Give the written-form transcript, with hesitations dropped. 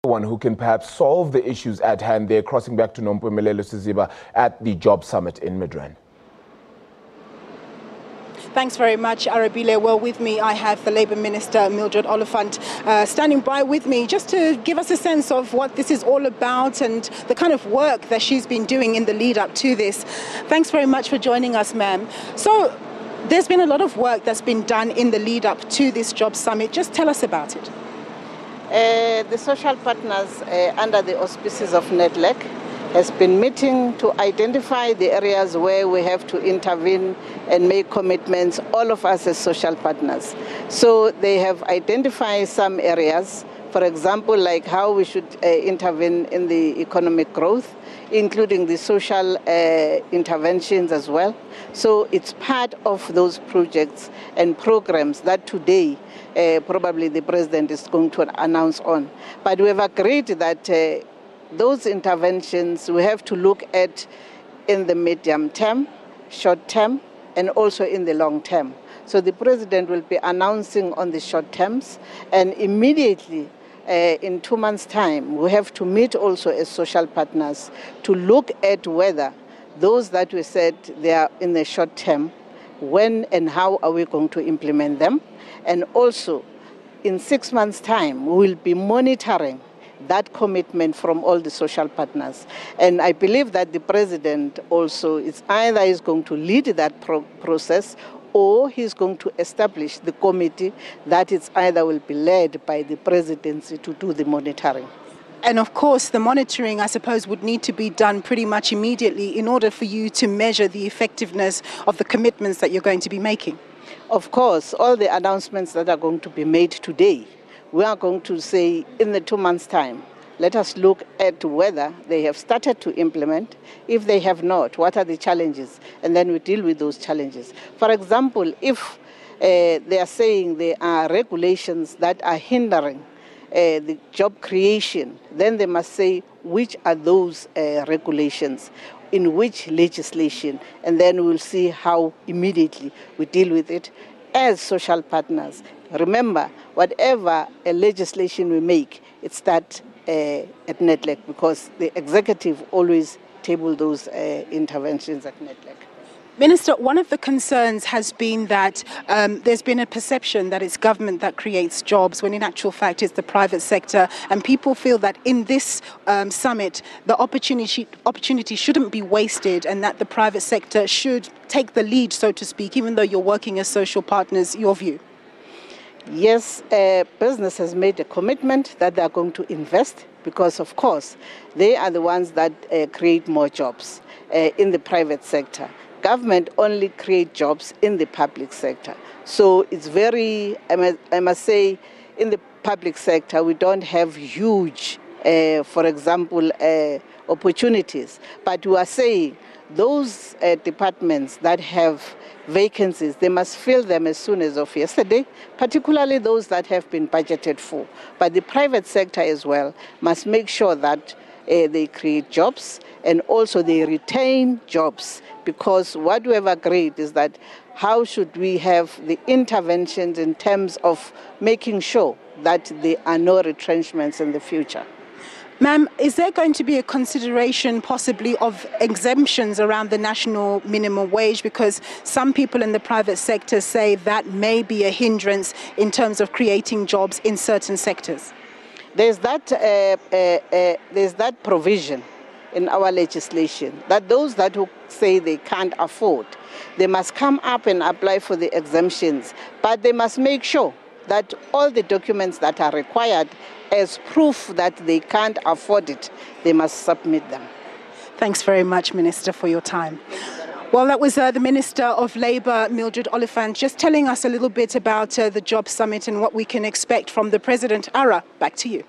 One who can perhaps solve the issues at hand. They're crossing back to Nompumelelo Siziba at the Job Summit in Midrand. Thanks very much, Arabile. Well, with me, I have the Labour Minister, Mildred Oliphant, standing by with me just to give us a sense of what this is all about and the kind of work that she's been doing in the lead up to this. Thanks very much for joining us, ma'am. So there's been a lot of work that's been done in the lead up to this Job Summit. Just tell us about it. The social partners under the auspices of NEDLAC has been meeting to identify the areas where we have to intervene and make commitments, all of us as social partners. So they have identified some areas, for example, like how we should intervene in the economic growth, including the social interventions as well. So it's part of those projects and programs that today probably the President is going to announce on. But we have agreed that those interventions we have to look at in the medium term, short term, and also in the long term. So the President will be announcing on the short terms, and immediately in 2 months' time, we have to meet also as social partners to look at whether those that we said they are in the short term, when and how are we going to implement them. And also, in 6 months' time, we will be monitoring that commitment from all the social partners. And I believe that the President also is either is going to lead that process, or he's going to establish the committee that it's either will be led by the Presidency to do the monitoring. And of course, the monitoring, I suppose, would need to be done pretty much immediately in order for you to measure the effectiveness of the commitments that you're going to be making. Of course, all the announcements that are going to be made today, we are going to say in the 2 months' time, let us look at whether they have started to implement. If they have not, what are the challenges? And then we deal with those challenges. For example, if they are saying there are regulations that are hindering the job creation, then they must say which are those regulations, in which legislation, and then we'll see how immediately we deal with it as social partners. Remember, whatever legislation we make, it starts at NEDLAC, because the executive always table those interventions at NEDLAC. Minister, one of the concerns has been that there's been a perception that it's government that creates jobs, when in actual fact it's the private sector. And people feel that in this summit, the opportunity shouldn't be wasted, and that the private sector should take the lead, so to speak, even though you're working as social partners. Your view? Yes, business has made a commitment that they are going to invest, because, of course, they are the ones that create more jobs in the private sector. Government only create jobs in the public sector. So it's very, I must say, in the public sector, we don't have huge, for example, opportunities. But we are saying those departments that have vacancies, they must fill them as soon as of yesterday, particularly those that have been budgeted for. But the private sector as well must make sure that they create jobs and also they retain jobs, because what we have agreed is that how should we have the interventions in terms of making sure that there are no retrenchments in the future. Ma'am, is there going to be a consideration possibly of exemptions around the national minimum wage? Because some people in the private sector say that may be a hindrance in terms of creating jobs in certain sectors. There's that provision in our legislation that those that who say they can't afford, they must come up and apply for the exemptions, but they must make sure that all the documents that are required as proof that they can't afford it, they must submit them. Thanks very much, Minister, for your time. Well, that was the Minister of Labour, Mildred Oliphant, just telling us a little bit about the Job Summit and what we can expect from the President. Ara, back to you.